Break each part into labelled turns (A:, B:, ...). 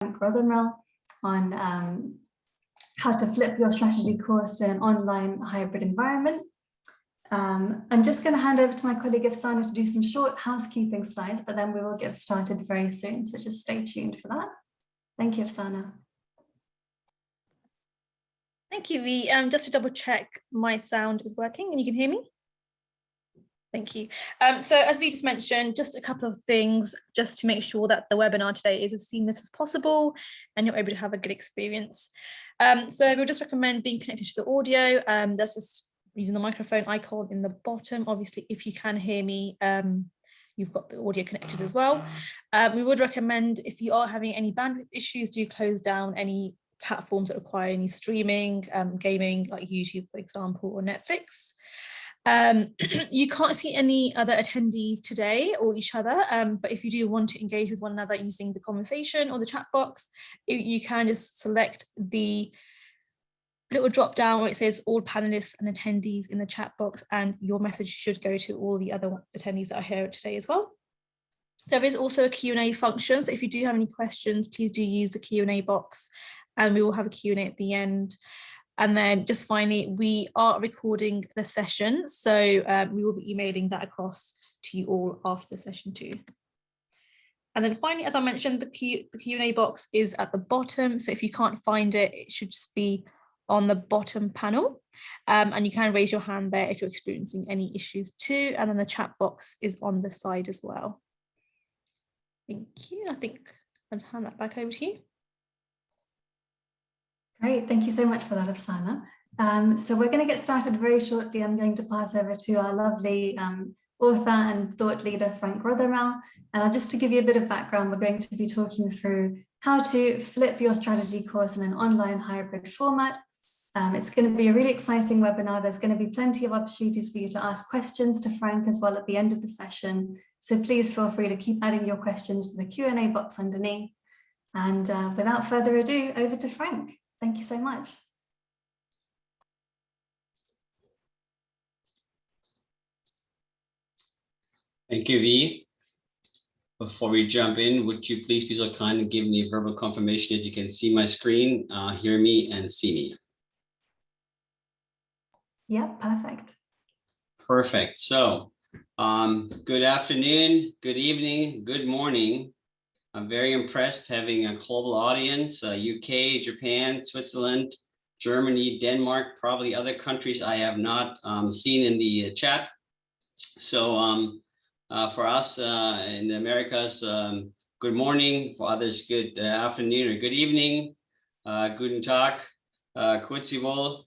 A: Frank on how to flip your strategy course to an online hybrid environment. I'm just going to hand over to my colleague Afsana to do some short housekeeping slides, but then we will get started very soon. So just stay tuned for that. Thank you, Afsana.
B: Thank you, V. Just to double check, my sound is working and you can hear me? Thank you. So as we just mentioned, just a couple of things just to make sure that the webinar today is as seamless as possible and you're able to have a good experience. So we'll just recommend being connected to the audio. That's just using the microphone icon in the bottom. Obviously, if you can hear me, you've got the audio connected as well. We would recommend, if you are having any bandwidth issues, do close down any platforms that require any streaming, gaming, like YouTube, for example, or Netflix. You can't see any other attendees today or each other, but if you do want to engage with one another using the conversation or the chat box, you can just select the little drop down where it says all panelists and attendees in the chat box, and your message should go to all the other attendees that are here today as well. There is also a Q&A function, so if you do have any questions, please do use the Q&A box, and we will have a Q&A at the end. And then just finally, we are recording the session, so we will be emailing that across to you all after the session too. And then finally, as I mentioned, the Q&A box is at the bottom, so if you can't find it, it should just be on the bottom panel, and you can raise your hand there if you're experiencing any issues too, and then the chat box is on the side as well. Thank you. I think I'll just hand that back over to you.
A: Great, thank you so much for that, Afsana. So we're going to get started very shortly. I'm going to pass over to our lovely author and thought leader, Frank Rothermel. Just to give you a bit of background, we're going to be talking through how to flip your strategy course in an online hybrid format. It's going to be a really exciting webinar. There's going to be plenty of opportunities for you to ask questions to Frank as well at the end of the session. So please feel free to keep adding your questions to the Q&A box underneath. And without further ado, over to Frank. Thank you so much.
C: Thank you, V. Before we jump in, would you please be so kind and give me a verbal confirmation that you can see my screen, hear me, and see me?
A: Yeah, perfect.
C: Perfect. So, good afternoon, good evening, good morning. I'm very impressed having a global audience, UK, Japan, Switzerland, Germany, Denmark, probably other countries I have not seen in the chat. So for us in the Americas, good morning. For others, good afternoon or good evening. Guten Tag, Grüezi wohl.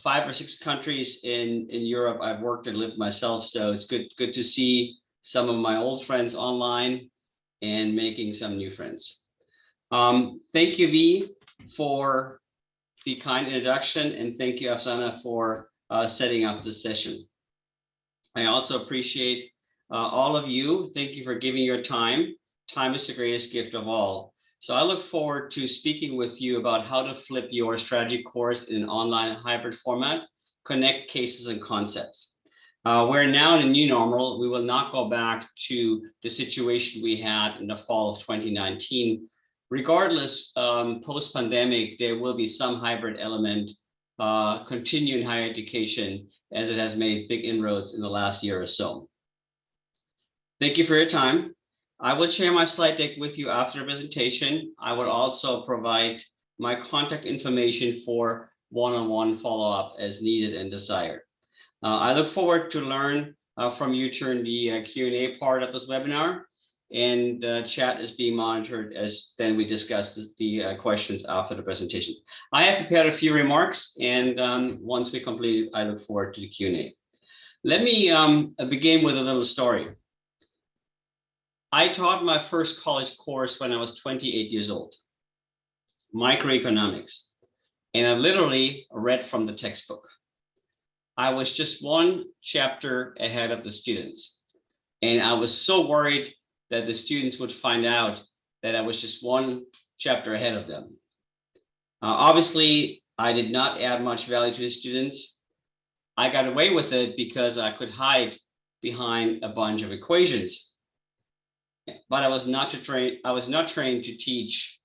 C: 5 or 6 countries in Europe I've worked and lived myself, so it's good to see some of my old friends online and making some new friends. Thank you, V, for the kind introduction, and thank you, Afsana, for setting up this session. I also appreciate all of you. Thank you for giving your time. Time is the greatest gift of all. So I look forward to speaking with you about how to flip your strategy course in an online hybrid format, connect cases and concepts. We're now in a new normal. We will not go back to the situation we had in the fall of 2019. Regardless, post-pandemic, there will be some hybrid element continue in higher education as it has made big inroads in the last year or so. Thank you for your time. I will share my slide deck with you after the presentation. I will also provide my contact information for one-on-one follow-up as needed and desired. I look forward to learn from you during the Q&A part of this webinar, and chat is being monitored as then we discuss the questions after the presentation. I have prepared a few remarks, and once we complete, I look forward to the Q&A. Let me begin with a little story. I taught my first college course when I was 28 years old, microeconomics, and I literally read from the textbook. I was just one chapter ahead of the students. And I was so worried that the students would find out that I was just one chapter ahead of them. Obviously, I did not add much value to the students. I got away with it because I could hide behind a bunch of equations. but I was not trained to teach,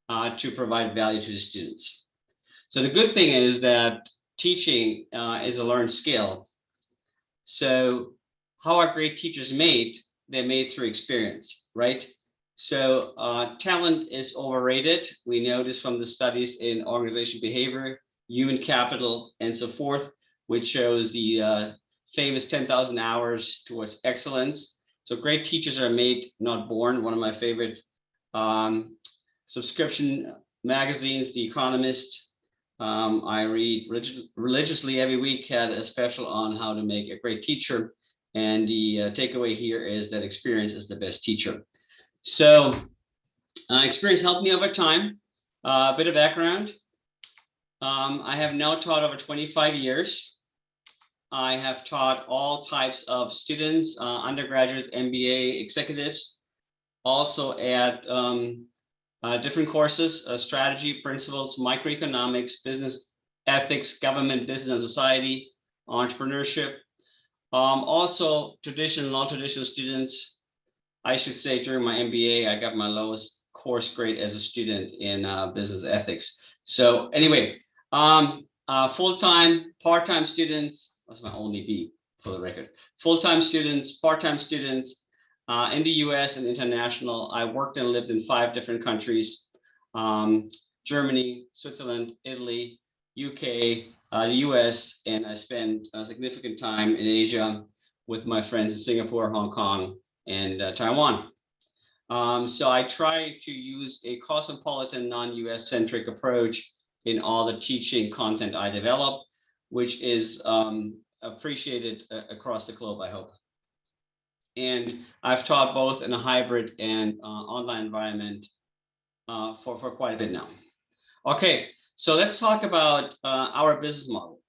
C: to provide value to the students. So the good thing is that teaching is a learned skill. So how are great teachers made? They're made through experience, right? So talent is overrated. We know this from the studies in organization behavior, human capital, and so forth, which shows the famous 10,000 hours towards excellence. So great teachers are made, not born. One of my favorite subscription magazines, The Economist, I read religiously every week, had a special on how to make a great teacher. And the takeaway here is that experience is the best teacher. So experience helped me over time. A bit of background. I have now taught over 25 years. I have taught all types of students, undergraduates, MBA, executives, also at different courses, strategy, principles, microeconomics, business ethics, government, business and society, entrepreneurship. Also traditional, non-traditional students. I should say during my MBA, I got my lowest course grade as a student in business ethics. So anyway, full-time, part-time students, that's my only B for the record. Full-time students, part-time students, in the US and international. I worked and lived in 5 different countries, Germany, Switzerland, Italy, UK, the US, and I spent a significant time in Asia with my friends in Singapore, Hong Kong, and Taiwan. So I try to use a cosmopolitan, non-US centric approach in all the teaching content I develop, which is appreciated across the globe, I hope. And I've taught both in a hybrid and online environment for quite a bit now. Okay, so let's talk about our business model.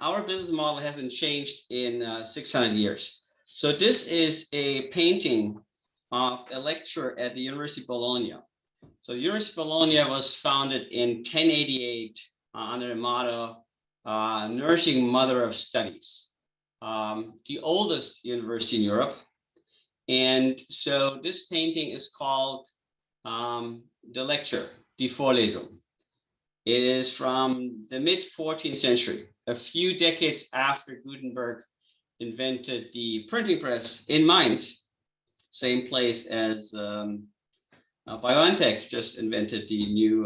C: Our business model hasn't changed in 600 years. So this is a painting of a lecturer at the University of Bologna. So the University of Bologna was founded in 1088 under the motto, Nourishing Mother of Studies, the oldest university in Europe. And so this painting is called the lecture, Die Vorlesung. It is from the mid-14th century, a few decades after Gutenberg invented the printing press in Mainz, same place as BioNTech just invented the new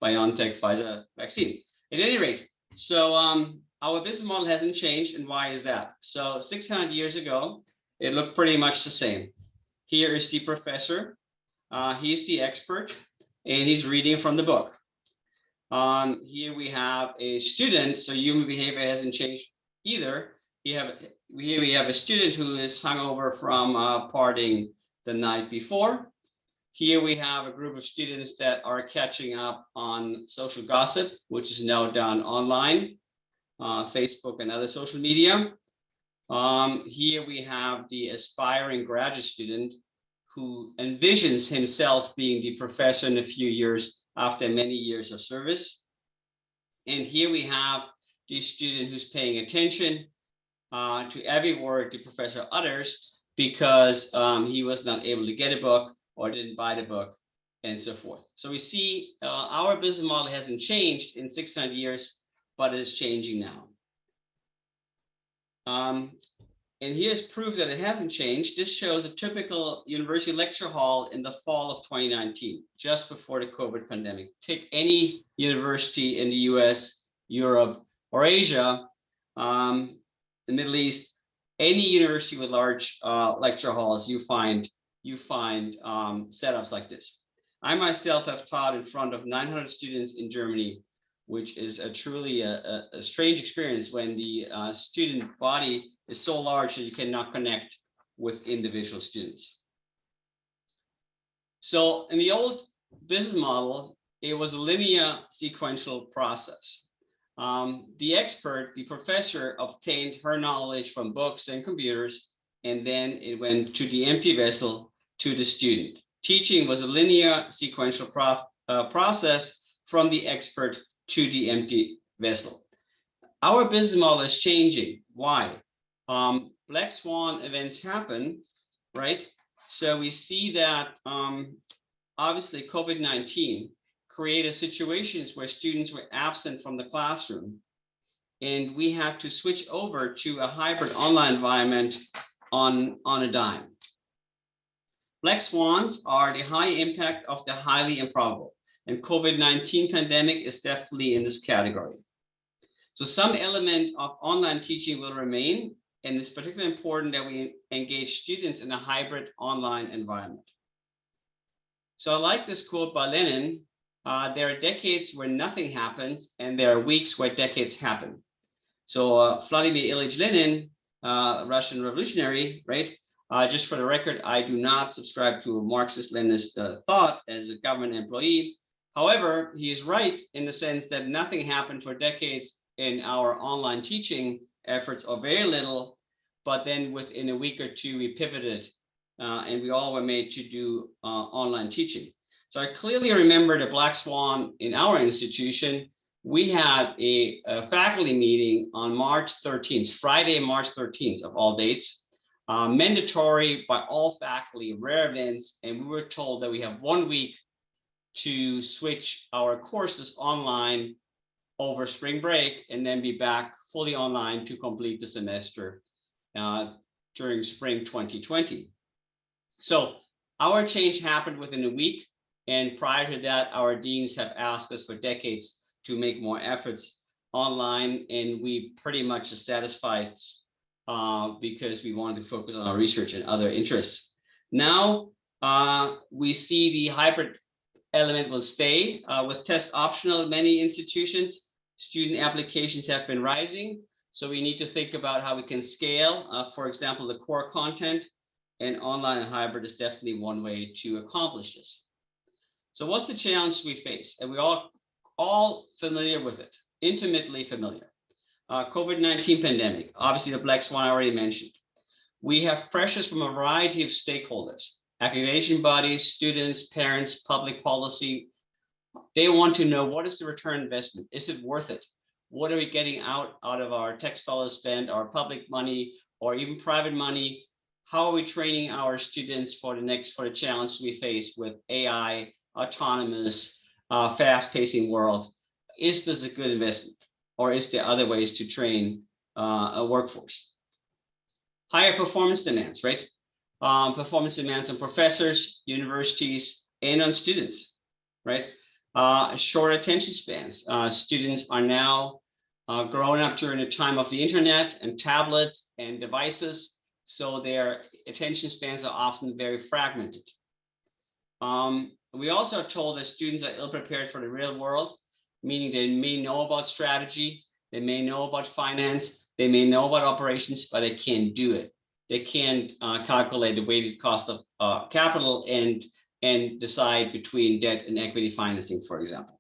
C: BioNTech Pfizer vaccine. At any rate, so our business model hasn't changed, and why is that? So 600 years ago, it looked pretty much the same. Here is the professor, he's the expert, and he's reading from the book. Here we have a student, so human behavior hasn't changed either. Here we have a student who is hungover from partying the night before. Here we have a group of students that are catching up on social gossip, which is now done online, Facebook and other social media. Here we have the aspiring graduate student who envisions himself being the professor in a few years after many years of service. And here we have the student who's paying attention to every word the professor utters because he was not able to get a book or didn't buy the book and so forth. So we see our business model hasn't changed in 600 years, but it is changing now. And here's proof that it hasn't changed. This shows a typical university lecture hall in the fall of 2019, just before the COVID pandemic. Take any university in the US, Europe, or Asia, the Middle East, any university with large lecture halls, you find setups like this. I myself have taught in front of 900 students in Germany, which is truly a strange experience when the student body is so large that you cannot connect with individual students. So in the old business model, it was a linear sequential process. The expert, the professor, obtained her knowledge from books and computers, and then it went to the empty vessel to the student. Teaching was a linear sequential process from the expert to the empty vessel. Our business model is changing. Why? Black swan events happen, right? So we see that obviously COVID-19 created situations where students were absent from the classroom, and we had to switch over to a hybrid online environment on a dime. Black swans are the high impact of the highly improbable, and COVID-19 pandemic is definitely in this category. So some element of online teaching will remain, and it's particularly important that we engage students in a hybrid online environment. So I like this quote by Lenin: there are decades where nothing happens, and there are weeks where decades happen. So Vladimir Ilyich Lenin, Russian revolutionary, right? Just for the record, I do not subscribe to a Marxist-Leninist thought as a government employee. However, he is right in the sense that nothing happened for decades in our online teaching efforts, or very little, but then within a week or two, we pivoted and we all were made to do online teaching. So I clearly remember the black swan in our institution. We had a faculty meeting on March 13th, Friday, March 13th of all dates, mandatory by all faculty, rare events, and we were told that we have 1 week to switch our courses online over spring break and then be back fully online to complete the semester during spring 2020. So our change happened within a week, and prior to that, our deans have asked us for decades to make more efforts online, and we pretty much are satisfied because we wanted to focus on our research and other interests. Now we see the hybrid element will stay with test optional in many institutions. Student applications have been rising, so we need to think about how we can scale, for example, the core content, and online and hybrid is definitely one way to accomplish this. So what's the challenge we face? And we're all familiar with it, intimately familiar. COVID-19 pandemic, obviously the black swan I already mentioned. We have pressures from a variety of stakeholders, accreditation bodies, students, parents, public policy. They want to know, what is the return investment? Is it worth it? What are we getting out of our tax dollars spent, our public money, or even private money? How are we training our students for the challenge we face with AI, autonomous, fast-pacing world? Is this a good investment, or is there other ways to train a workforce? Higher performance demands, right? Performance demands on professors, universities, and on students, right? Short attention spans. Students are now growing up during the time of the internet and tablets and devices, so their attention spans are often very fragmented. We also are told that students are ill-prepared for the real world, meaning they may know about strategy, they may know about finance, they may know about operations, but they can't do it. They can't calculate the weighted cost of capital and decide between debt and equity financing, for example.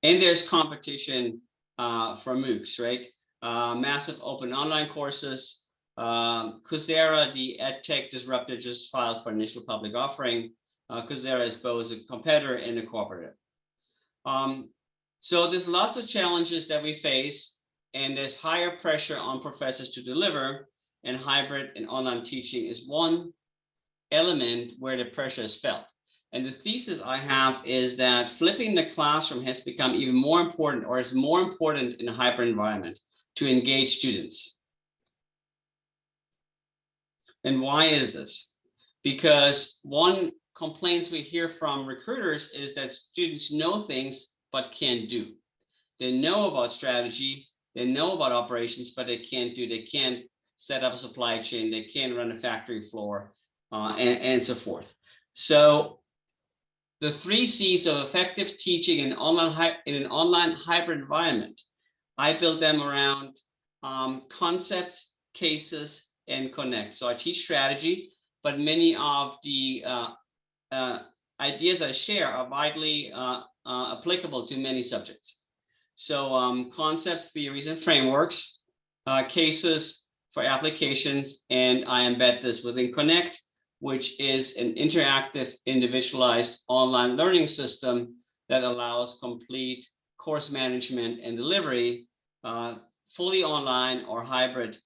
C: And there's competition for MOOCs, right? Massive open online courses. Coursera, the edtech disruptor, just filed for initial public offering. Coursera is both a competitor and a cooperative. So there's lots of challenges that we face, and there's higher pressure on professors to deliver, and hybrid and online teaching is one element where the pressure is felt. And the thesis I have is that flipping the classroom has become even more important, or is more important in a hybrid environment, to engage students. And why is this? Because one complaints we hear from recruiters is that students know things but can't do. They know about strategy, they know about operations, but they can't do. They can't set up a supply chain, they can't run a factory floor, and so forth. So the 3 C's of effective teaching in an online hybrid environment, I build them around concepts, cases, and connect. So I teach strategy, but many of the ideas I share are widely applicable to many subjects. So concepts, theories, and frameworks, cases for applications, and I embed this within Connect, which is an interactive, individualized online learning system that allows complete course management and delivery, fully online or hybrid.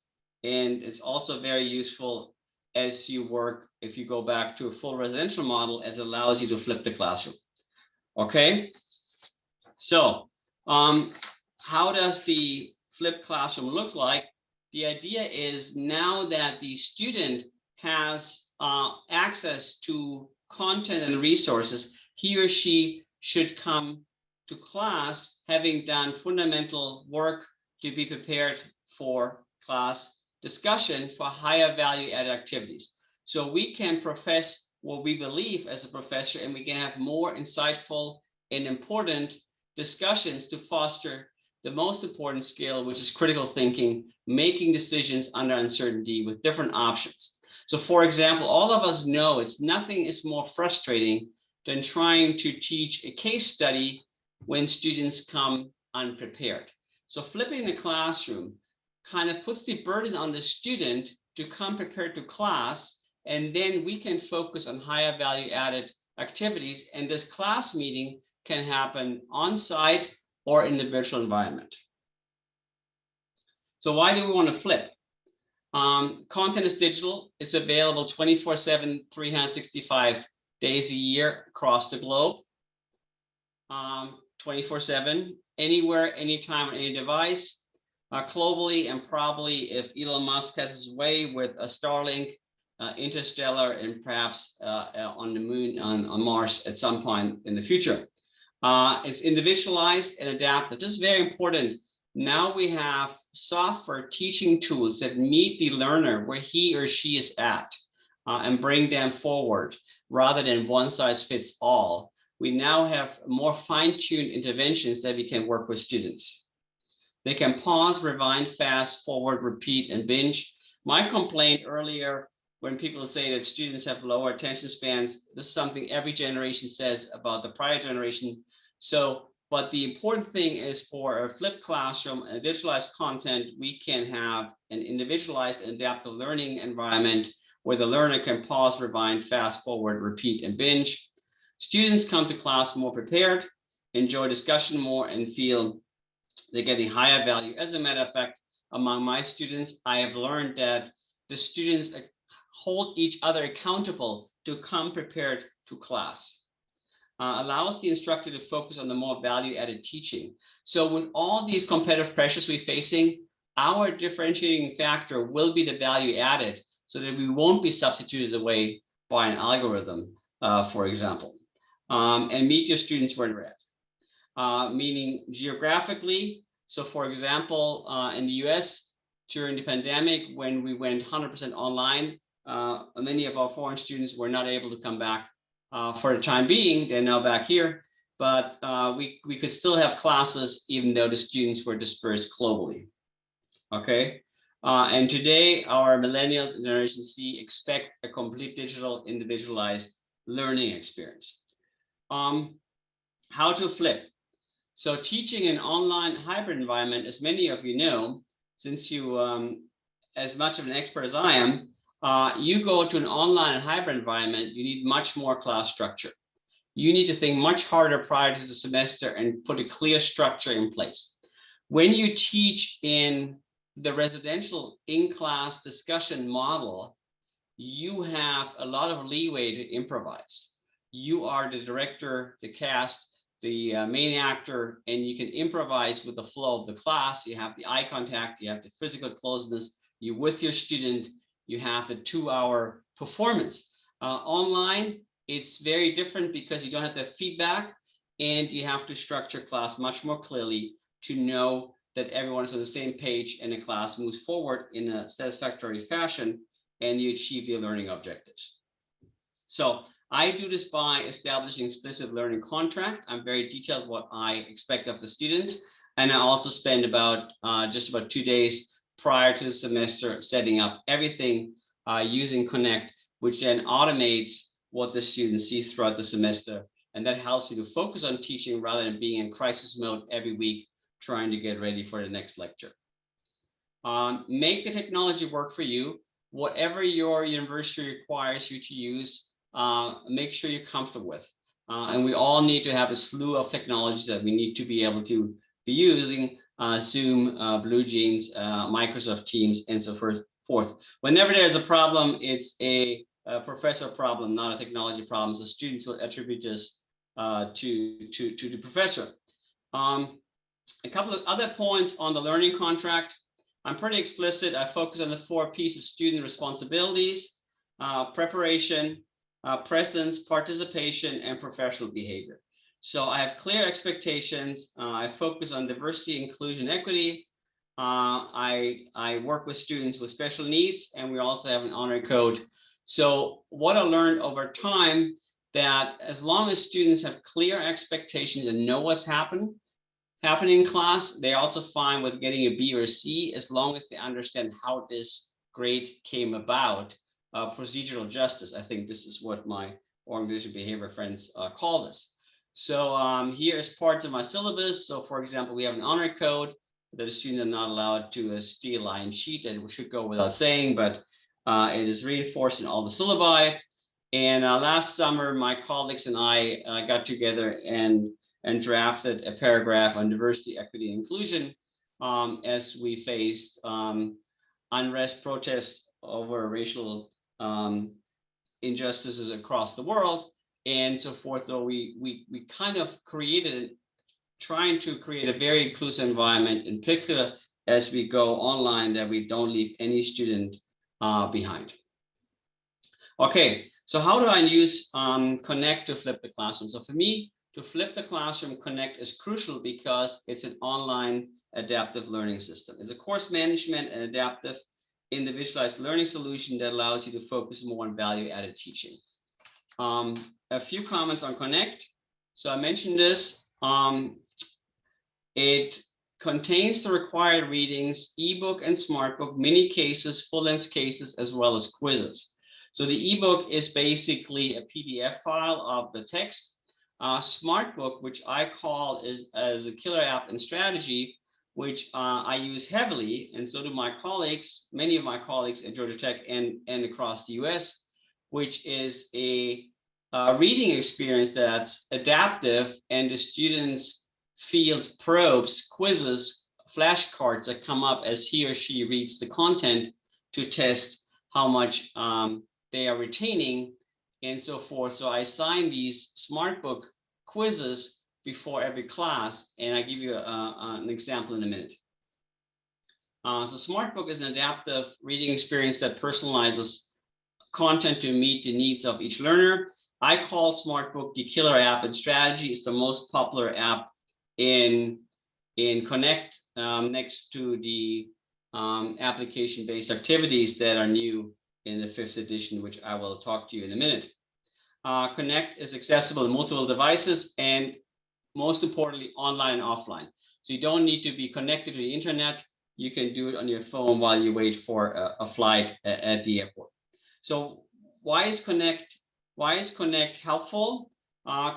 C: And it's also very useful as you work, if you go back to a full residential model, as it allows you to flip the classroom. Okay, so how does the flipped classroom look like? The idea is now that the student has access to content and resources, he or she should come to class having done fundamental work to be prepared for class discussion for higher value added activities. So we can profess what we believe as a professor, and we can have more insightful and important discussions to foster the most important skill, which is critical thinking, making decisions under uncertainty with different options. So for example, all of us know nothing is more frustrating than trying to teach a case study when students come unprepared. So flipping the classroom kind of puts the burden on the student to come prepared to class, and then we can focus on higher value added activities, and this class meeting can happen on site or in the virtual environment. So why do we want to flip? Content is digital. It's available 24/7, 365 days a year across the globe. 24/7, anywhere, anytime, on any device, globally, and probably if Elon Musk has his way with a Starlink, interstellar, and perhaps on the moon, on Mars at some point in the future. It's individualized and adaptive. This is very important. Now we have software teaching tools that meet the learner where he or she is at and bring them forward rather than one size fits all. We now have more fine-tuned interventions that we can work with students. They can pause, rewind, fast forward, repeat, and binge. My complaint earlier when people say that students have lower attention spans, this is something every generation says about the prior generation. So, but the important thing is for a flipped classroom and digitalized content, we can have an individualized and adaptive learning environment where the learner can pause, rewind, fast forward, repeat, and binge. Students come to class more prepared, enjoy discussion more, and feel they're getting higher value. As a matter of fact, among my students, I have learned that the students hold each other accountable to come prepared to class. Allows the instructor to focus on the more value-added teaching. So with all these competitive pressures we're facing, our differentiating factor will be the value added so that we won't be substituted away by an algorithm, for example. And meet your students where they're at, meaning geographically. So for example, in the US, during the pandemic, when we went 100% online, many of our foreign students were not able to come back for the time being. They're now back here, but we could still have classes even though the students were dispersed globally. Okay, and today our millennials and Generation C expect a complete digital individualized learning experience. How to flip. So teaching an online hybrid environment, as many of you know, since you, as much of an expert as I am, you go to an online hybrid environment, you need much more class structure. You need to think much harder prior to the semester and put a clear structure in place. When you teach in the residential in-class discussion model, you have a lot of leeway to improvise. You are the director, the cast, the main actor, and you can improvise with the flow of the class. You have the eye contact, you have the physical closeness, you're with your student, you have a 2-hour performance. Online, it's very different because you don't have the feedback and you have to structure class much more clearly to know that everyone is on the same page and the class moves forward in a satisfactory fashion and you achieve your learning objectives. So I do this by establishing explicit learning contract. I'm very detailed what I expect of the students. And I also spend about just about 2 days prior to the semester setting up everything using Connect, which then automates what the students see throughout the semester. And that helps me to focus on teaching rather than being in crisis mode every week, trying to get ready for the next lecture. Make the technology work for you. Whatever your university requires you to use, make sure you're comfortable with. And we all need to have a slew of technologies that we need to be able to be using, Zoom, BlueJeans, Microsoft Teams, and so forth forth. Whenever there's a problem, it's a professor problem, not a technology problem. So students will attribute this to the professor. A couple of other points on the learning contract. I'm pretty explicit. I focus on the 4 P's of student responsibilities: preparation, presence, participation, and professional behavior. So I have clear expectations. I focus on diversity, inclusion, equity. I work with students with special needs, and we also have an honor code. So what I learned over time, that as long as students have clear expectations and know what's happening in class, they're also fine with getting a B or a C, as long as they understand how this grade came about. Procedural justice, I think this is what my organizational behavior friends call this. So here is parts of my syllabus. So for example, we have an honor code that a student is not allowed to steal a line sheet, and we should go without saying, but it is reinforced in all the syllabi. And last summer, my colleagues and I got together and drafted a paragraph on diversity, equity, and inclusion as we faced unrest, protests over racial injustices across the world and so forth. So we kind of trying to create a very inclusive environment, in particular as we go online, that we don't leave any student behind. Okay, so how do I use Connect to flip the classroom? So for me, to flip the classroom, Connect is crucial because it's an online adaptive learning system. It's a course management and adaptive individualized learning solution that allows you to focus more on value-added teaching. A few comments on Connect. So I mentioned this. It contains the required readings, ebook and smartbook, mini cases, full-length cases, as well as quizzes. So the ebook is basically a PDF file of the text. Smartbook, which I call as a killer app and strategy, which I use heavily, and so do my colleagues, many of my colleagues at Georgia Tech and across the US, which is a reading experience that's adaptive, and the students fields probes, quizzes, flashcards that come up as he or she reads the content to test how much they are retaining and so forth. So I assign these SmartBook quizzes before every class, and I give you an example in a minute. So SmartBook is an adaptive reading experience that personalizes content to meet the needs of each learner. I call SmartBook the killer app and strategy. It's the most popular app in Connect, next to the application-based activities that are new in the 5th edition, which I will talk to you in a minute. Connect is accessible on multiple devices, and most importantly, online and offline. So you don't need to be connected to the internet. You can do it on your phone while you wait for a flight at the airport. So why is Connect helpful?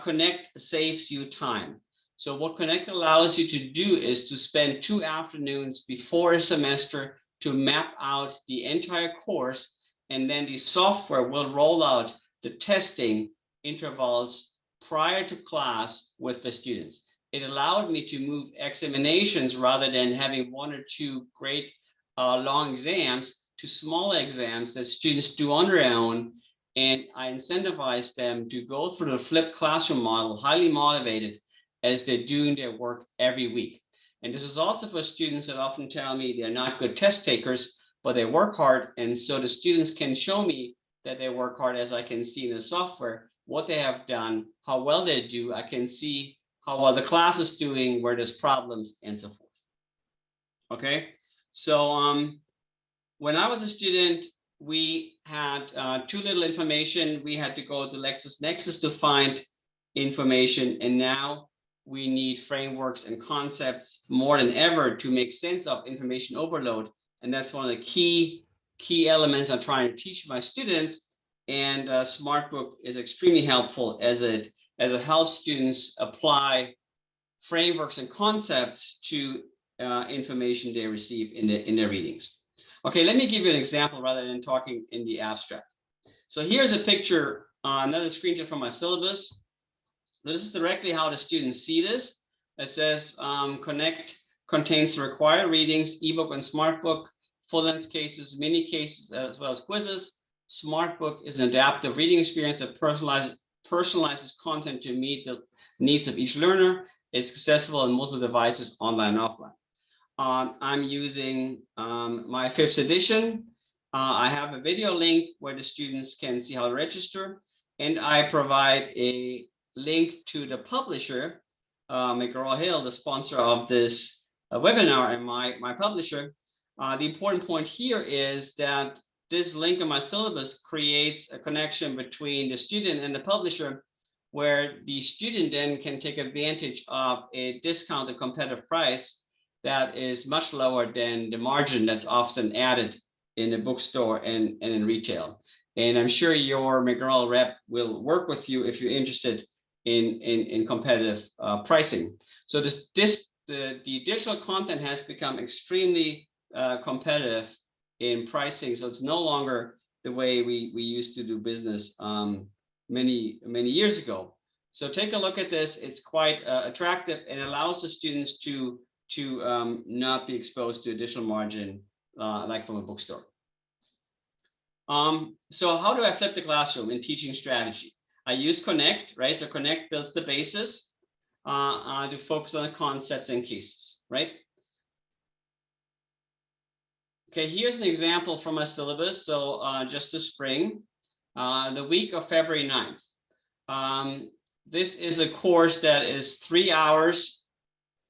C: Connect saves you time. So what Connect allows you to do is to spend 2 afternoons before a semester to map out the entire course, and then the software will roll out the testing intervals prior to class with the students. It allowed me to move examinations rather than having 1 or 2 great long exams to smaller exams that students do on their own. And I incentivize them to go through the flipped classroom model, highly motivated, as they're doing their work every week. And this is also for students that often tell me they're not good test takers, but they work hard. And so the students can show me that they work hard, as I can see in the software, what they have done, how well they do. I can see how well the class is doing, where there's problems, and so forth. Okay, so when I was a student, we had too little information. We had to go to LexisNexis to find information, and now we need frameworks and concepts more than ever to make sense of information overload. And that's one of the key elements I'm trying to teach my students. And SmartBook is extremely helpful as it helps students apply frameworks and concepts to information they receive in their readings. Okay, let me give you an example rather than talking in the abstract. So here's a picture, another screenshot from my syllabus. This is directly how the students see this. It says Connect contains the required readings, ebook and SmartBook, full-length cases, mini cases, as well as quizzes. SmartBook is an adaptive reading experience that personalizes content to meet the needs of each learner. It's accessible on multiple devices, online and offline. I'm using my 5th edition. I have a video link where the students can see how to register, and I provide a link to the publisher, McGraw Hill, the sponsor of this webinar, and my publisher. The important point here is that this link in my syllabus creates a connection between the student and the publisher, where the student then can take advantage of a discounted competitive price that is much lower than the margin that's often added in a bookstore and in retail. And I'm sure your McGraw rep will work with you if you're interested in competitive pricing. So the digital content has become extremely competitive in pricing. So it's no longer the way we used to do business many years ago. So take a look at this. It's quite attractive and allows the students to not be exposed to additional margin like from a bookstore. So how do I flip the classroom in teaching strategy? I use Connect, right? So Connect builds the basis to focus on the concepts and cases, right? Okay, here's an example from my syllabus. So just the spring, the week of February 9th. This is a course that is 3 hours,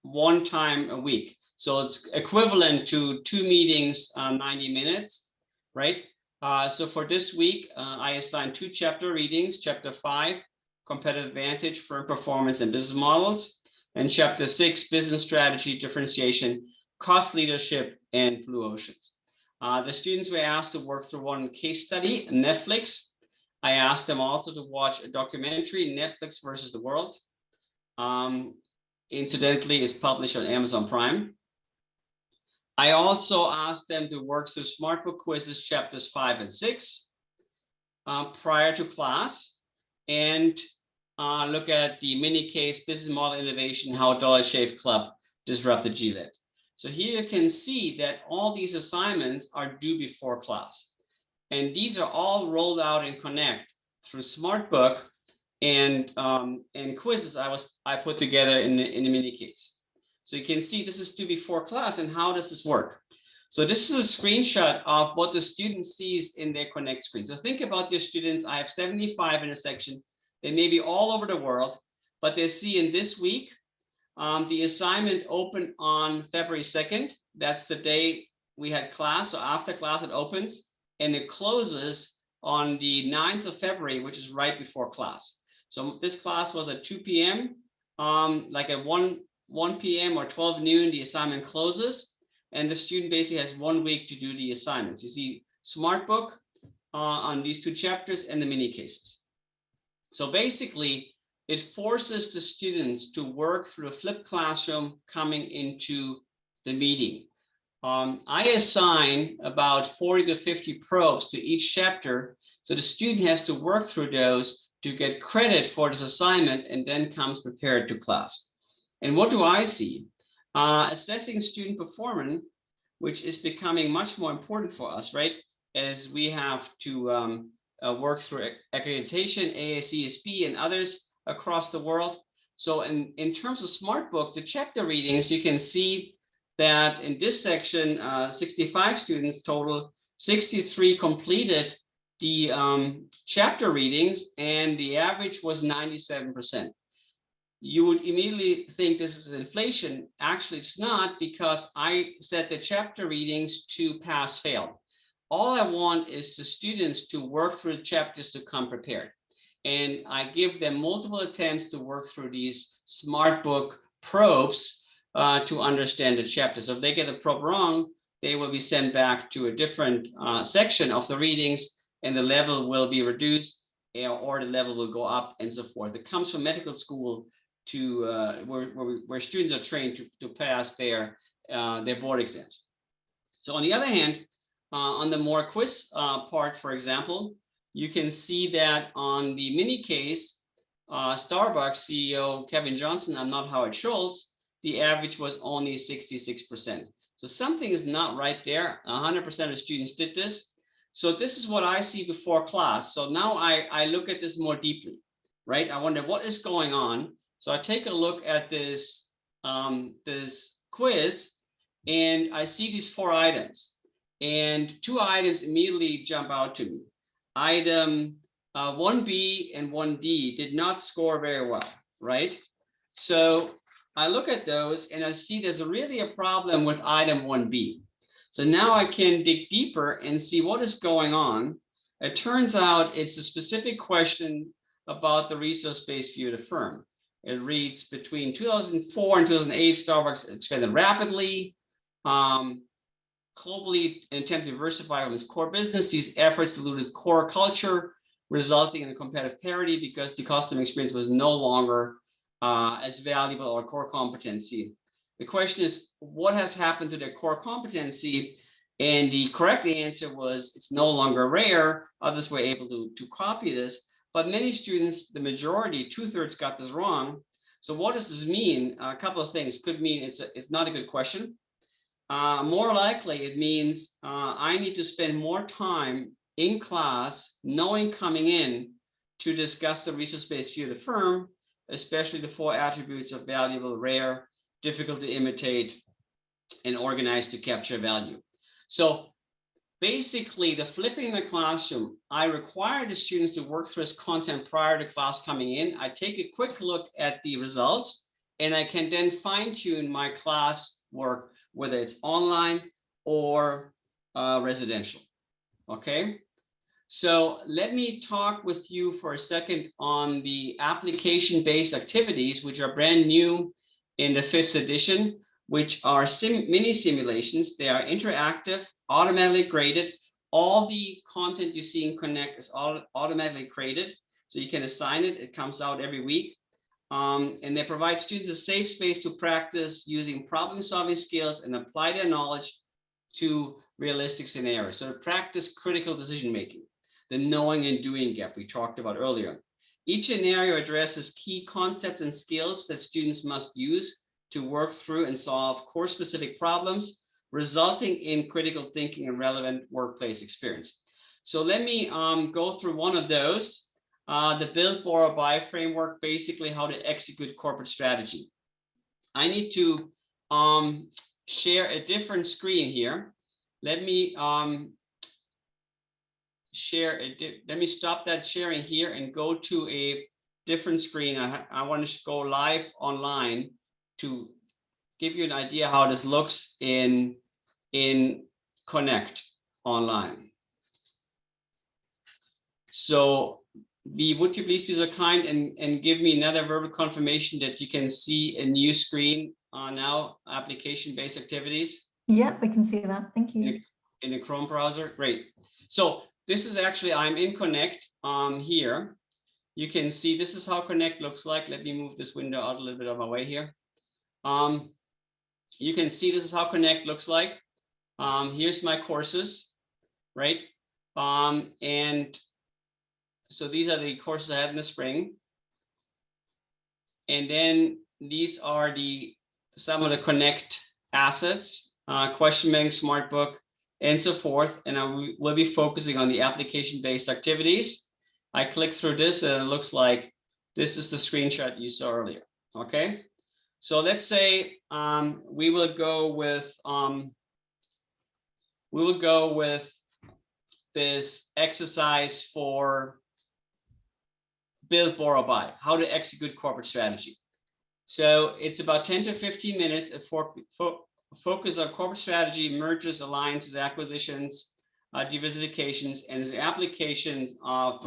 C: one time a week. So it's equivalent to 2 meetings, 90 minutes, right? So for this week, I assigned 2 chapter readings, chapter 5, competitive advantage, firm performance and business models, and chapter 6, business strategy, differentiation, cost leadership, and blue oceans. The students were asked to work through one case study, Netflix. I asked them also to watch a documentary, Netflix versus the World. Incidentally, it's published on Amazon Prime. I also asked them to work through SmartBook quizzes, chapters 5 and 6 prior to class, and look at the mini case, business model innovation, how Dollar Shave Club disrupted Gillette. So here you can see that all these assignments are due before class. And these are all rolled out in Connect through SmartBook and quizzes I put together in the mini case. So you can see this is due before class, and how does this work? So this is a screenshot of what the student sees in their Connect screen. So think about your students. I have 75 in a section. They may be all over the world, but they see in this week, the assignment opened on February 2nd. That's the day we had class. So after class, it opens, and it closes on the 9th of February, which is right before class. So this class was at 2 p.m. Like at 1 p.m. or 12 noon, the assignment closes, and the student basically has 1 week to do the assignments. You see SmartBook on these 2 chapters and the mini cases. So basically, it forces the students to work through a flipped classroom coming into the meeting. I assign about 40 to 50 probes to each chapter, so the student has to work through those to get credit for this assignment, and then comes prepared to class. And what do I see? Assessing student performance, which is becoming much more important for us, right? As we have to work through accreditation, AACSB, and others across the world. So in terms of SmartBook, the chapter readings, you can see that in this section, 65 students total, 63 completed the chapter readings, and the average was 97%. You would immediately think this is inflation. Actually, it's not, because I set the chapter readings to pass-fail. All I want is the students to work through the chapters to come prepared. And I give them multiple attempts to work through these SmartBook probes to understand the chapters. So if they get the probe wrong, they will be sent back to a different section of the readings, and the level will be reduced, or the level will go up, and so forth. It comes from medical school to where students are trained to pass their board exams. So on the other hand, on the more quiz part, for example, you can see that on the mini case, Starbucks CEO Kevin Johnson, I'm not Howard Schultz, the average was only 66%. So something is not right there. 100% of students did this. So this is what I see before class. So now I look at this more deeply, right? I wonder what is going on. So I take a look at this, this quiz, and I see these 4 items. And 2 items immediately jump out to me. Item 1B and 1D did not score very well, right? So I look at those and I see there's really a problem with item 1B. So now I can dig deeper and see what is going on. It turns out it's a specific question about the resource-based view of the firm. It reads, between 2004 and 2008, Starbucks expanded rapidly, globally in attempt to diversify from its core business. These efforts diluted core culture, resulting in a competitive parity because the customer experience was no longer as valuable or core competency. The question is, what has happened to their core competency? And the correct answer was, it's no longer rare. Others were able to copy this, but many students, the majority, 2/3, got this wrong. So what does this mean? A couple of things. Could mean it's not a good question. More likely, it means I need to spend more time in class, knowing coming in, to discuss the resource-based view of the firm, especially the 4 attributes of valuable, rare, difficult to imitate, and organized to capture value. So basically, the flipping in the classroom, I require the students to work through this content prior to class coming in. I take a quick look at the results, and I can then fine-tune my class work, whether it's online or residential. Okay. So let me talk with you for a second on the application-based activities, which are brand new in the 5th edition, which are mini simulations. They are interactive, automatically graded. All the content you see in Connect is automatically graded, so you can assign it. It comes out every week. And they provide students a safe space to practice using problem-solving skills and apply their knowledge to realistic scenarios. So to practice critical decision-making, the knowing and doing gap we talked about earlier. Each scenario addresses key concepts and skills that students must use to work through and solve course-specific problems, resulting in critical thinking and relevant workplace experience. So let me go through one of those. The build, borrow, buy framework, basically how to execute corporate strategy. I need to share a different screen here. Let me let me stop that sharing here and go to a different screen. I want to go live online to give you an idea how this looks in Connect online. So would you please be so kind and give me another verbal confirmation that you can see a new screen now, application-based activities?
A: Yep, we can see that. Thank you.
C: In the Chrome browser, great. So this is actually, I'm in Connect here. You can see this is how Connect looks like. Let me move this window out a little bit of my way here. You can see this is how Connect looks like. Here's my courses, right? And so these are the courses I had in the spring. And then these are some of the Connect assets, question bank, smart book, and so forth. And I will be focusing on the application-based activities. I click through this and it looks like this is the screenshot you saw earlier. Okay. So let's say we will go with this exercise for build, borrow, buy, how to execute corporate strategy. So it's about 10 to 15 minutes for focus on corporate strategy, mergers, alliances, acquisitions, diversifications, and the applications of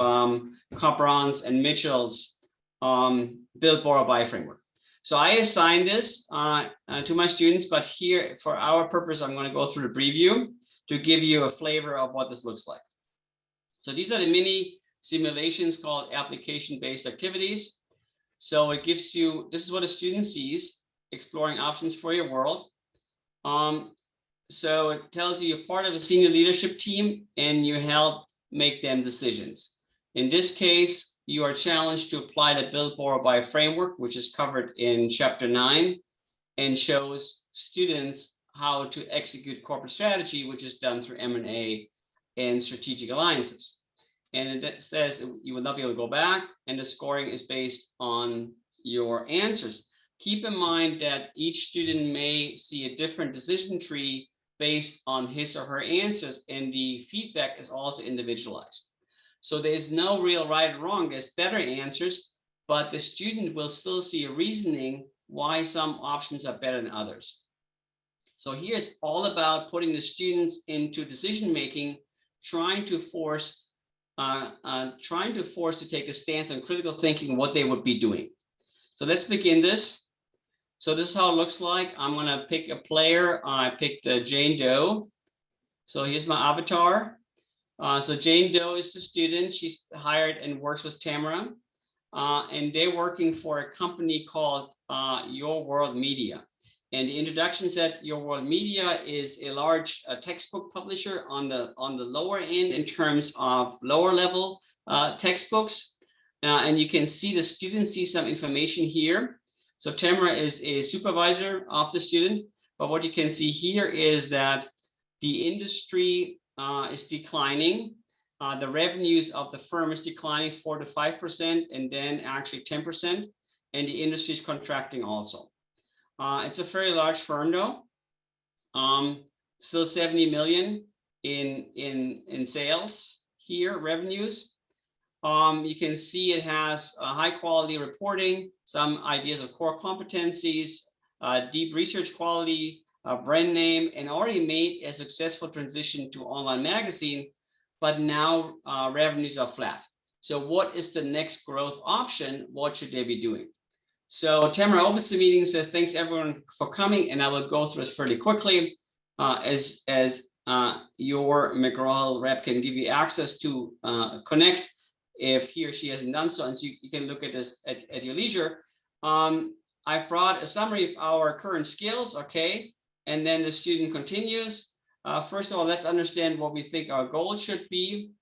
C: Copron's and Mitchell's build, borrow, buy framework. So I assigned this to my students, but here for our purpose, I'm going to go through the preview to give you a flavor of what this looks like. So these are the mini simulations called application-based activities. So it gives you, this is what a student sees, exploring options for your world. So it tells you you're part of a senior leadership team and you help make them decisions. In this case, you are challenged to apply the build, borrow, buy framework, which is covered in chapter 9, and shows students how to execute corporate strategy, which is done through M&A and strategic alliances. And it says you will not be able to go back, and the scoring is based on your answers. Keep in mind that each student may see a different decision tree based on his or her answers, and the feedback is also individualized. So there's no real right or wrong, there's better answers, but the student will still see a reasoning why some options are better than others. So here's all about putting the students into decision making, trying to force to take a stance on critical thinking, what they would be doing. So let's begin this. So this is how it looks like. I'm going to pick a player. I picked Jane Doe. So here's my avatar. So Jane Doe is the student. She's hired and works with Tamara. And they're working for a company called Your World Media. And the introduction said Your World Media is a large textbook publisher on the lower end in terms of lower level textbooks. And you can see the students see some information here. So Tamara is a supervisor of the student, but what you can see here is that the industry is declining. The revenues of the firm is declining 4 to 5%, and then actually 10%, and the industry is contracting also. It's a very large firm though. Still 70 million in sales here, revenues. You can see it has high quality reporting, some ideas of core competencies, deep research quality, brand name, and already made a successful transition to online magazine, but now revenues are flat. So what is the next growth option? What should they be doing? So Tamara opens the meeting, says thanks everyone for coming, and I will go through this fairly quickly as your McGraw Hill rep can give you access to connect if he or she hasn't done so, and so you can look at this at your leisure. I've brought a summary of our current skills, okay, and then the student continues. First of all, let's understand what we think our goal should be.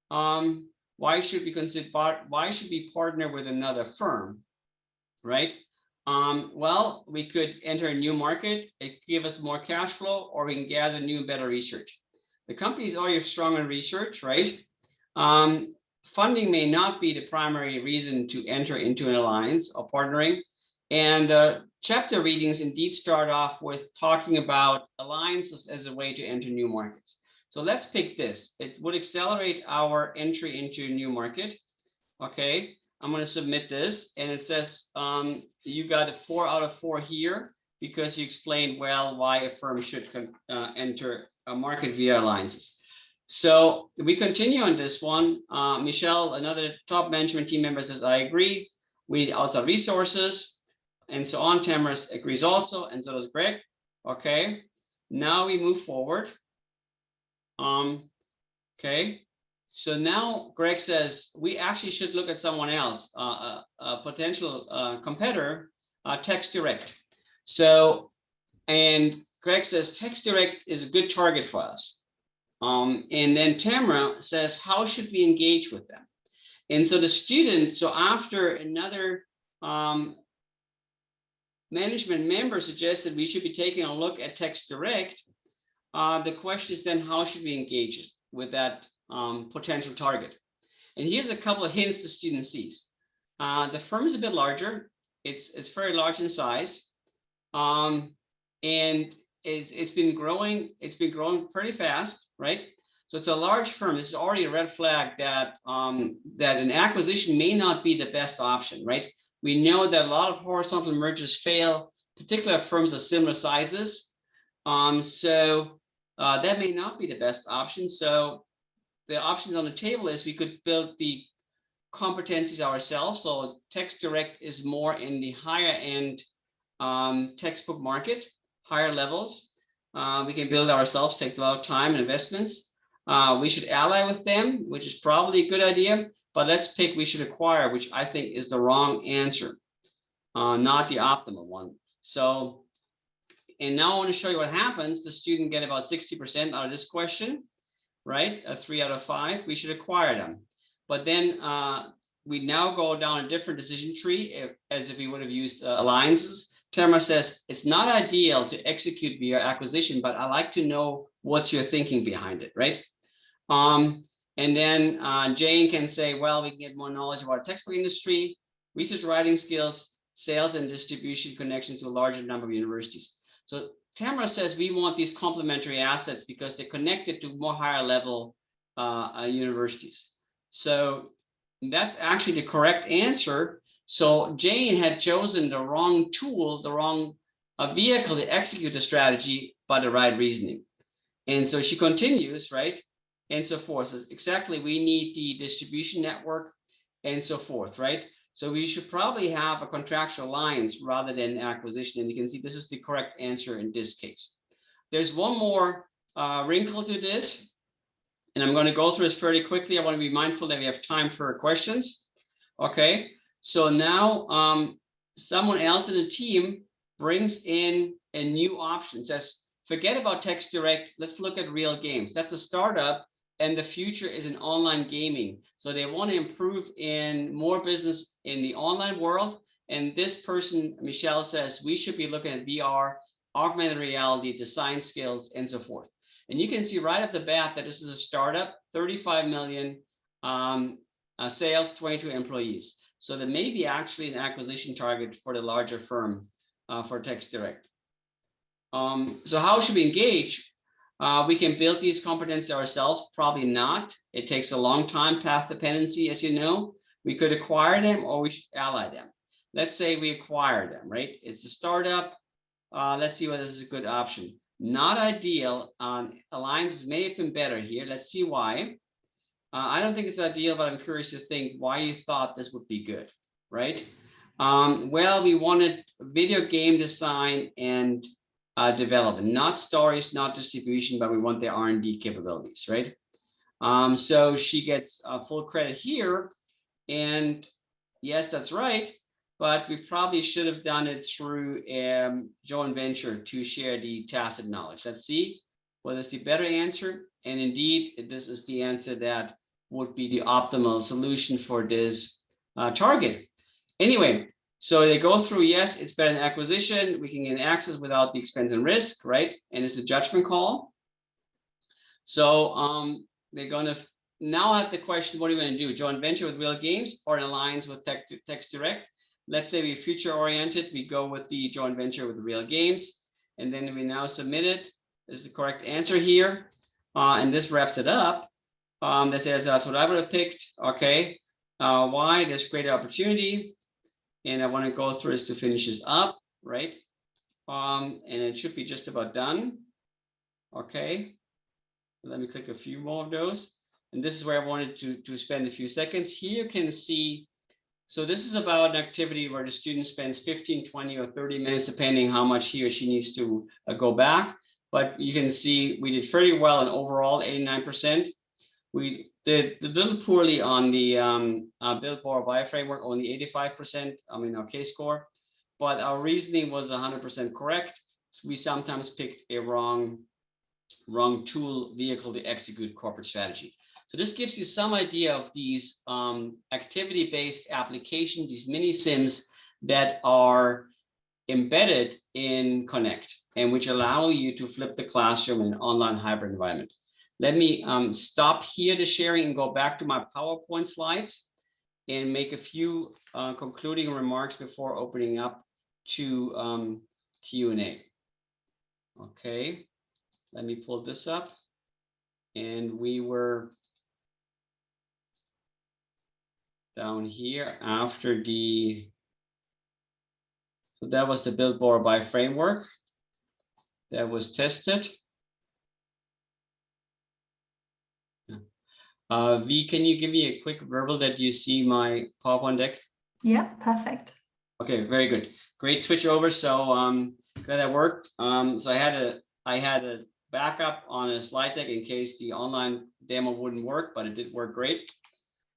C: Why should we partner with another firm, right? Well, we could enter a new market, it give us more cash flow, or we can gather new and better research. The company is already strong in research, right? Funding may not be the primary reason to enter into an alliance or partnering. And chapter readings indeed start off with talking about alliances as a way to enter new markets. So let's pick this. It would accelerate our entry into a new market. Okay, I'm going to submit this, and it says you got a 4 out of 4 here because you explained well why a firm should enter a market via alliances. So we continue on this one. Michelle, another top management team member, says, I agree. We need outside resources and so on. Tamara agrees also, and so does Greg. Okay, now we move forward. Okay, so now Greg says we actually should look at someone else, a potential competitor, TextDirect. So, and Greg says TextDirect is a good target for us. And then Tamara says, how should we engage with them? And so the student, so after another management member suggested we should be taking a look at TextDirect, the question is then how should we engage with that potential target? And here's a couple of hints the student sees. The firm is a bit larger. It's very large in size. And it's been growing pretty fast, right? So it's a large firm. This is already a red flag that that an acquisition may not be the best option, right? We know that a lot of horizontal mergers fail, particularly firms of similar sizes. So that may not be the best option. So the options on the table is we could build the competencies ourselves. So TextDirect is more in the higher end textbook market, higher levels. We can build ourselves, takes a lot of time and investments. We should ally with them, which is probably a good idea, but let's pick we should acquire, which I think is the wrong answer, not the optimal one. So, and now I want to show you what happens. The student get about 60% out of this question, right? A 3 out of 5, we should acquire them. But then we now go down a different decision tree as if we would have used alliances. Tamara says, it's not ideal to execute via acquisition, but I like to know what's your thinking behind it, right? And then Jane can say, well, we can get more knowledge about our textbook industry, research writing skills, sales and distribution connections to a larger number of universities. So Tamara says we want these complementary assets because they're connected to more higher level universities. So that's actually the correct answer. So Jane had chosen the wrong tool, the wrong vehicle to execute the strategy, but the right reasoning. And so she continues, right? And so forth. So exactly, we need the distribution network and so forth, right? So we should probably have a contractual alliance rather than acquisition. And you can see this is the correct answer in this case. There's one more wrinkle to this, and I'm going to go through this fairly quickly. I want to be mindful that we have time for questions. Okay, so now someone else in the team brings in a new option, says, forget about Text Direct, let's look at Real Games. That's a startup, and the future is in online gaming. So they want to improve in more business in the online world. And this person, Michelle, says we should be looking at VR, augmented reality, design skills, and so forth. And you can see right off the bat that this is a startup, 35 million sales, 22 employees. So there may be actually an acquisition target for the larger firm for Text Direct. So how should we engage? We can build these competencies ourselves, probably not. It takes a long time, path dependency, as you know. We could acquire them or we should ally them. Let's say we acquire them, right? It's a startup. Let's see whether this is a good option. Not ideal. Alliances may have been better here. Let's see why. I don't think it's ideal, but I'm curious to think why you thought this would be good, right? Well, we wanted video game design and development, not stories, not distribution, but we want the R&D capabilities, right? So she gets full credit here, and yes, that's right, but we probably should have done it through joint venture to share the tacit knowledge. Let's see whether it's the better answer, and indeed, this is the answer that would be the optimal solution for this target. Anyway, so they go through, yes, it's better than acquisition. We can get access without the expense and risk, right? And it's a judgment call. So they're going to now have the question, what are you going to do? Joint venture with Real Games or an alliance with Text Direct? Let's say we're future oriented. We go with the joint venture with Real Games. And then we now submit it. This is the correct answer here. And this wraps it up. That says that's what I would have picked. Okay. Why? There's greater opportunity. And I want to go through this to finish this up, right? And it should be just about done. Okay. Let me click a few more of those. And this is where I wanted to spend a few seconds. Here you can see, so this is about an activity where the student spends 15, 20, or 30 minutes, depending how much he or she needs to go back. But you can see we did fairly well in overall 89%. We did a little poorly on the build, borrow, buy framework, only 85%, our K-score, but our reasoning was 100% correct. So we sometimes picked a wrong tool vehicle to execute corporate strategy. So this gives you some idea of these activity-based applications, these mini sims that are embedded in Connect and which allow you to flip the classroom in an online hybrid environment. Let me stop here the sharing and go back to my PowerPoint slides and make a few concluding remarks before opening up to Q&A. Okay, let me pull this up. And we were down here after the, so that was the build, borrow, buy framework that was tested. V, can you give me a quick verbal that you see my PowerPoint deck?
A: Yeah, perfect.
C: Okay, very good. Great switch over. So glad that worked. So I had a backup on a slide deck in case the online demo wouldn't work, but it did work great.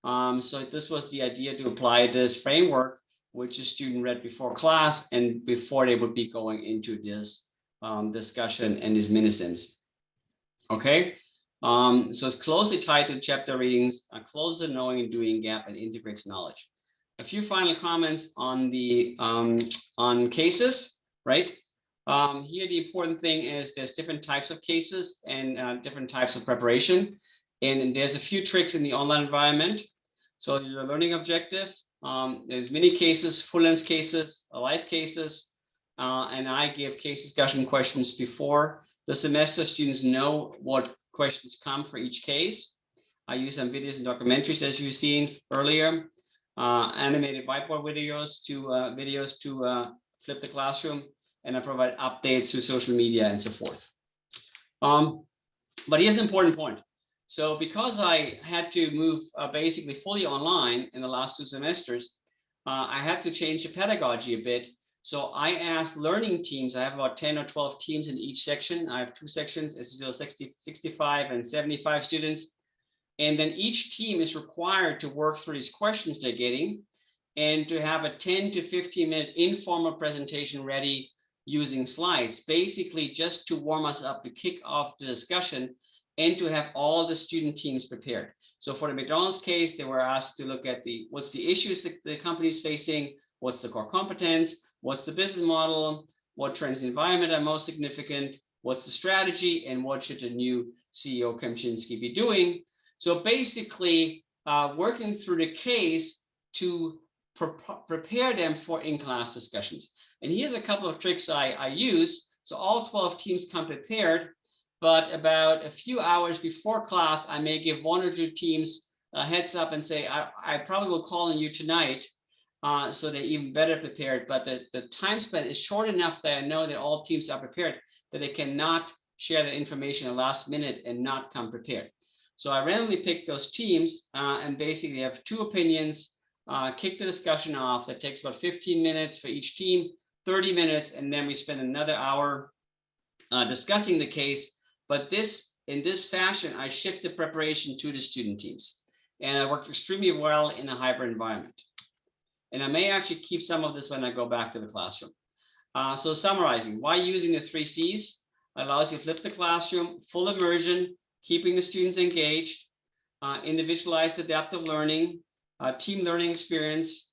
C: So this was the idea to apply this framework, which a student read before class and before they would be going into this discussion and these mini-sims. Okay. So it's closely tied to chapter readings, closes the knowing and doing gap, and integrates knowledge. A few final comments on the on cases, right? Here, the important thing is there's different types of cases and different types of preparation. And there's a few tricks in the online environment. So your learning objective, there's many cases, full-length cases, live cases, and I give case discussion questions before the semester. Students know what questions come for each case. I use some videos and documentaries, as you've seen earlier, animated whiteboard videos to flip the classroom, and I provide updates through social media and so forth. But here's an important point. So because I had to move basically fully online in the last 2 semesters, I had to change the pedagogy a bit. So I asked learning teams, I have about 10 or 12 teams in each section. I have 2 sections, it's 65 and 75 students. And then each team is required to work through these questions they're getting and to have a 10 to 15 minute informal presentation ready using slides, basically just to warm us up, to kick off the discussion, and to have all the student teams prepared. So for the McDonald's case, they were asked to look at what's the issues that the company is facing, what's the core competence, what's the business model, what trends in the environment are most significant, what's the strategy, and what should the new CEO Kempczynski be doing. So basically working through the case to prepare them for in-class discussions. And here's a couple of tricks I use. So all 12 teams come prepared, but about a few hours before class, I may give 1 or 2 teams a heads up and say, I probably will call on you tonight, so they're even better prepared. But the time spent is short enough that I know that all teams are prepared, that they cannot share the information at the last minute and not come prepared. So I randomly pick those teams and basically have 2 opinions, kick the discussion off. That takes about 15 minutes for each team, 30 minutes, and then we spend another hour discussing the case. But in this fashion, I shift the preparation to the student teams. And I worked extremely well in a hybrid environment. And I may actually keep some of this when I go back to the classroom. So summarizing, why using the 3 C's allows you to flip the classroom, full immersion, keeping the students engaged, individualized adaptive learning, team learning experience.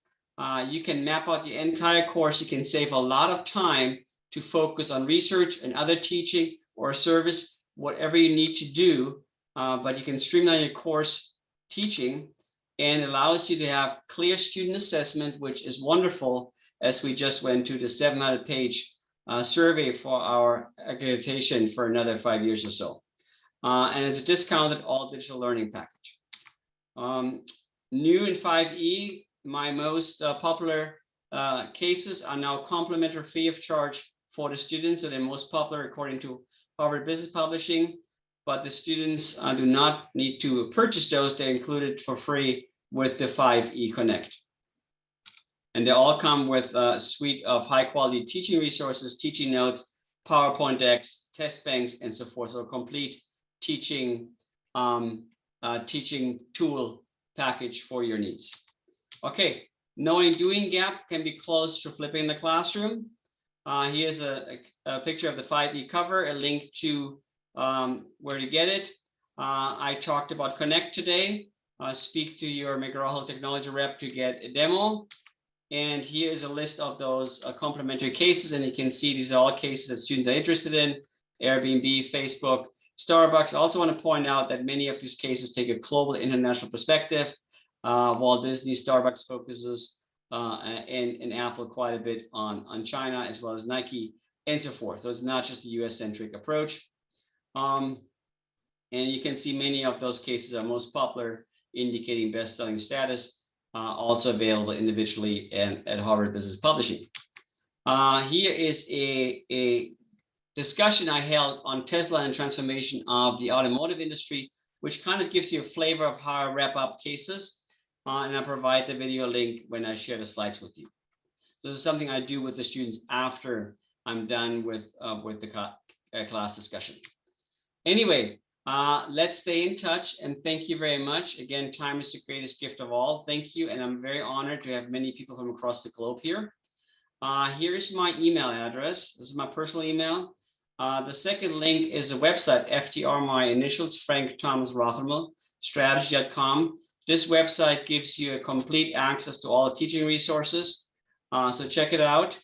C: You can map out the entire course. You can save a lot of time to focus on research and other teaching or service, whatever you need to do, but you can streamline your course teaching, and allows you to have clear student assessment, which is wonderful, as we just went to the 700-page survey for our accreditation for another 5 years or so. And it's a discounted all digital learning package. New in 5E, my most popular cases are now complimentary, free of charge for the students. So they're most popular according to Harvard Business Publishing, but the students do not need to purchase those. They're included for free with the 5E Connect. And they all come with a suite of high quality teaching resources, teaching notes, PowerPoint decks, test banks, and so forth. So a complete teaching teaching tool package for your needs. Okay, knowing doing gap can be close to flipping the classroom. Here's a picture of the 5E cover, a link to where to get it. I talked about Connect today. Speak to your McGraw Hill technology rep to get a demo. And here's a list of those complementary cases. And you can see these are all cases that students are interested in: Airbnb, Facebook, Starbucks. I also want to point out that many of these cases take a global international perspective. Walt Disney, Starbucks focuses, and Apple quite a bit on China, as well as Nike and so forth. So it's not just a US-centric approach. And you can see many of those cases are most popular, indicating best-selling status, also available individually and at Harvard Business Publishing. Here is a discussion I held on Tesla and transformation of the automotive industry, which kind of gives you a flavor of how I wrap up cases. And I provide the video link when I share the slides with you. So this is something I do with the students after I'm done with the class discussion. Anyway, let's stay in touch, and thank you very much. Again, time is the greatest gift of all. Thank you, and I'm very honored to have many people from across the globe here. Here's my email address. This is my personal email. The second link is a website, FTR, my initials, Frank Thomas Rothermel, strategy.com. This website gives you a complete access to all teaching resources. So check it out.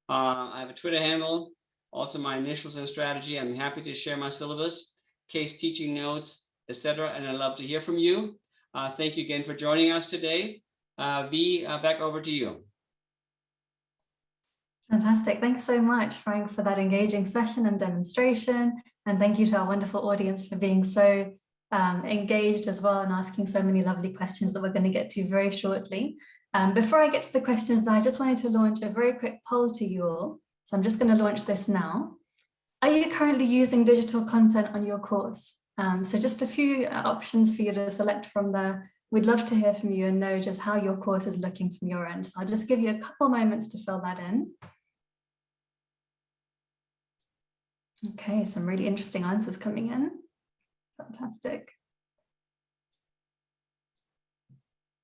C: I have a Twitter handle, also my initials and strategy. I'm happy to share my syllabus, case teaching notes, etc. And I'd love to hear from you. Thank you again for joining us today. V, back over to you.
A: Fantastic. Thanks so much, Frank, for that engaging session and demonstration. And thank you to our wonderful audience for being so engaged as well and asking so many lovely questions that we're going to get to very shortly. Before I get to the questions, though, I just wanted to launch a very quick poll to you all. So I'm just going to launch this now. Are you currently using digital content on your course? So just a few options for you to select from there. We'd love to hear from you and know just how your course is looking from your end. So I'll just give you a couple moments to fill that in. Okay, some really interesting answers coming in. Fantastic.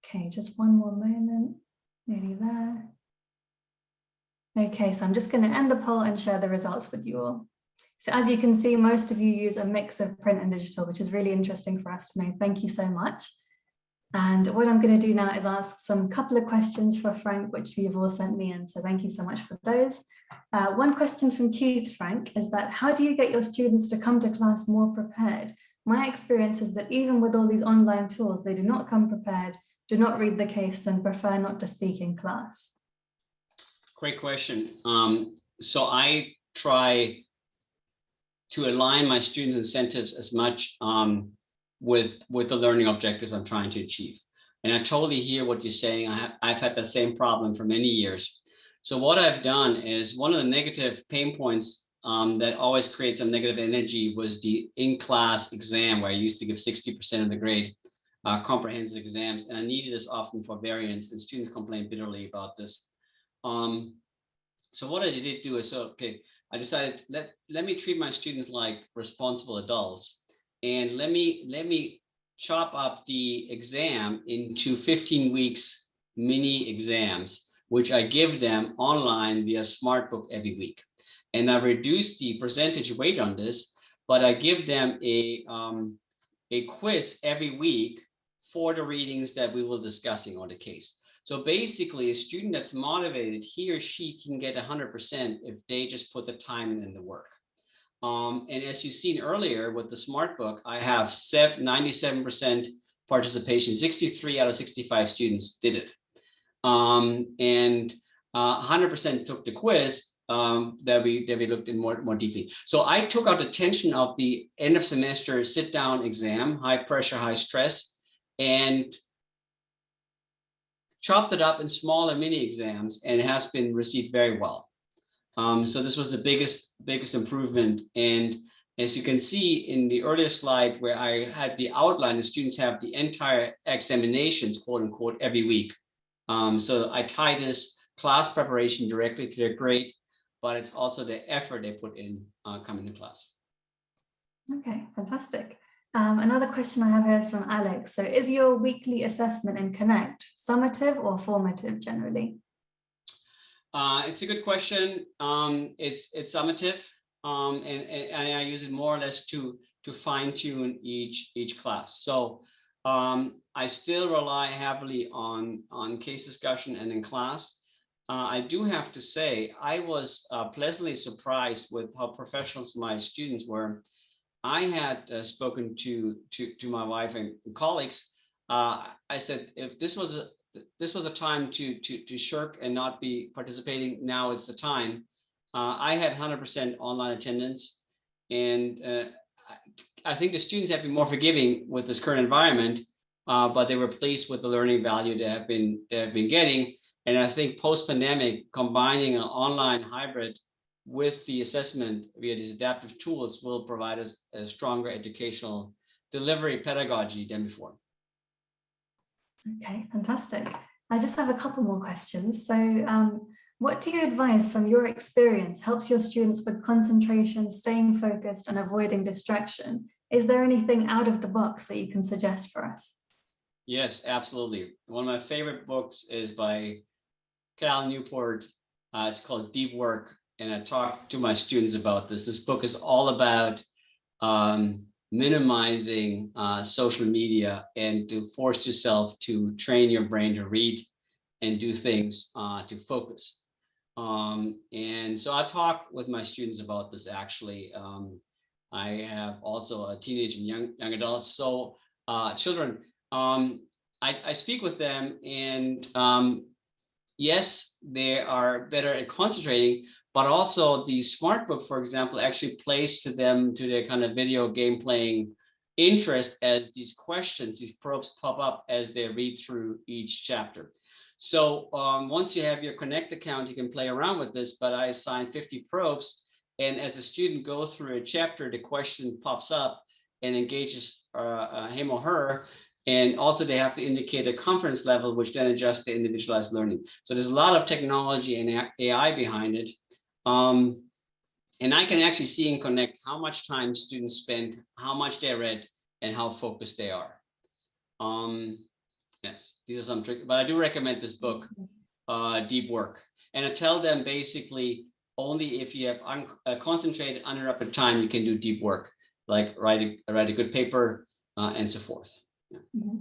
A: Okay, just one more moment, nearly there. Okay, so I'm just going to end the poll and share the results with you all. So as you can see, most of you use a mix of print and digital, which is really interesting for us to know. Thank you so much. And what I'm going to do now is ask some couple of questions for Frank, which you've all sent me in. So thank you so much for those. One question from Keith, Frank, is that how do you get your students to come to class more prepared? My experience is that even with all these online tools, they do not come prepared, do not read the case, and prefer not to speak in class.
C: Great question. So I try to align my students' incentives as much with the learning objectives I'm trying to achieve. And I totally hear what you're saying. I've had the same problem for many years. So what I've done is one of the negative pain points that always creates some negative energy was the in-class exam, where I used to give 60% of the grade comprehensive exams. And I needed this often for variance, and students complained bitterly about this. So what I did do is, okay, I decided let me treat my students like responsible adults, and let me chop up the exam into 15 weeks mini exams, which I give them online via SmartBook every week. And I reduce the percentage weight on this, but I give them a quiz every week for the readings that we will be discussing on the case. So basically, a student that's motivated, he or she can get 100% if they just put the time in the work. And as you've seen earlier with the SmartBook, I have 97% participation. 63 out of 65 students did it. And 100% took the quiz that we looked in more deeply. So I took out the tension of the end of semester sit down exam, high pressure, high stress, and chopped it up in smaller mini exams, and it has been received very well. So this was the biggest improvement. And as you can see in the earlier slide where I had the outline, the students have the entire examinations, quote unquote, every week. So I tie this class preparation directly to their grade, but it's also the effort they put in coming to class.
A: Okay, fantastic. Another question I have here is from Alex. So is your weekly assessment in Connect summative or formative generally?
C: It's a good question. It's summative, and I use it more or less to fine tune each class. So I still rely heavily on case discussion and in class. I do have to say I was pleasantly surprised with how professional my students were. I had spoken to my wife and colleagues. I said, if this was a time to shirk and not be participating, now it's the time. I had 100% online attendance, and I think the students have been more forgiving with this current environment, but they were pleased with the learning value they have been getting. And I think post-pandemic, combining an online hybrid with the assessment via these adaptive tools will provide us a stronger educational delivery pedagogy than before.
A: Okay, fantastic. I just have a couple more questions. So what do you advise from your experience helps your students with concentration, staying focused, and avoiding distraction? Is there anything out of the box that you can suggest for us?
C: Yes, absolutely. One of my favorite books is by Cal Newport. It's called Deep Work. and I talk to my students about this. This book is all about minimizing social media and to force yourself to train your brain to read and do things to focus. And so I talk with my students about this actually. I have also a teenage and young adults, so children. I speak with them, and yes, they are better at concentrating, but also the smart book, for example, actually plays to them, to their kind of video game playing interest, as these questions, these probes pop up as they read through each chapter. So once you have your Connect account, you can play around with this, but I assign 50 probes. And as a student goes through a chapter, the question pops up and engages him or her. And also they have to indicate a confidence level, which then adjusts the individualized learning. So there's a lot of technology and AI behind it. And I can actually see and connect how much time students spend, how much they read, and how focused they are. Yes, these are some tricks, but I do recommend this book, Deep Work. And I tell them basically only if you have concentrated, uninterrupted time, you can do deep work, like write a good paper and so forth. Yeah.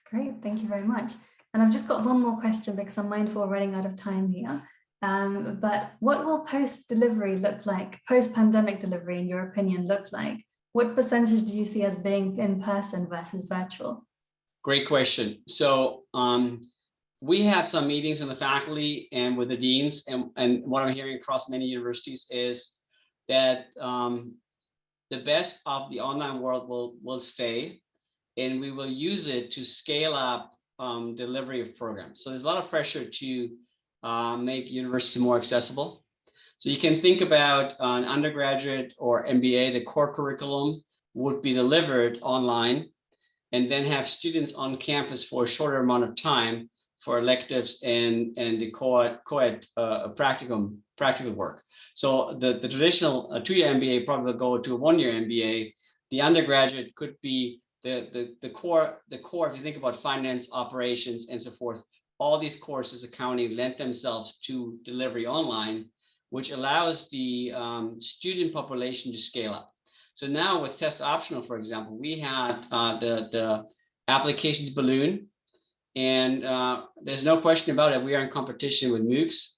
A: Great, thank you very much. And I've just got one more question because I'm mindful we're running out of time here. But what will post-delivery look like, post-pandemic delivery, in your opinion, look like? What percentage do you see as being in person versus virtual?
C: Great question. So we had some meetings in the faculty and with the deans, and what I'm hearing across many universities is that the best of the online world will stay, and we will use it to scale up delivery of programs. So there's a lot of pressure to make university more accessible. So you can think about an undergraduate or MBA, the core curriculum would be delivered online, and then have students on campus for a shorter amount of time for electives and the co-ed practical work. So the traditional 2-year MBA probably will go to a 1-year MBA. The undergraduate could be the core, if you think about finance, operations, and so forth. All these courses, accounting, lend themselves to delivery online, which allows the student population to scale up. So now with test optional, for example, we had the applications balloon, and there's no question about it. We are in competition with MOOCs.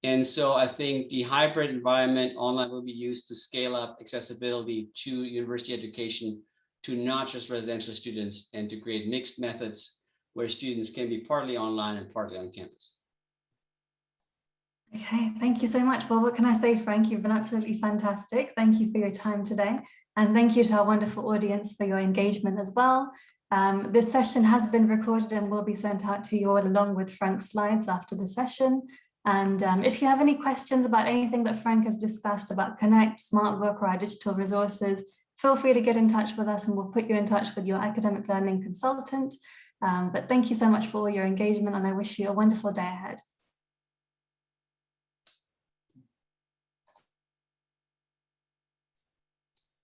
C: And so I think the hybrid environment online will be used to scale up accessibility to university education, to not just residential students, and to create mixed methods where students can be partly online and partly on campus.
A: Okay, thank you so much. Well, what can I say, Frank? You've been absolutely fantastic. Thank you for your time today. And thank you to our wonderful audience for your engagement as well. This session has been recorded and will be sent out to you all along with Frank's slides after the session. And if you have any questions about anything that Frank has discussed about Connect, SmartBook, or our digital resources, feel free to get in touch with us and we'll put you in touch with your academic learning consultant. But thank you so much for all your engagement, and I wish you a wonderful day ahead.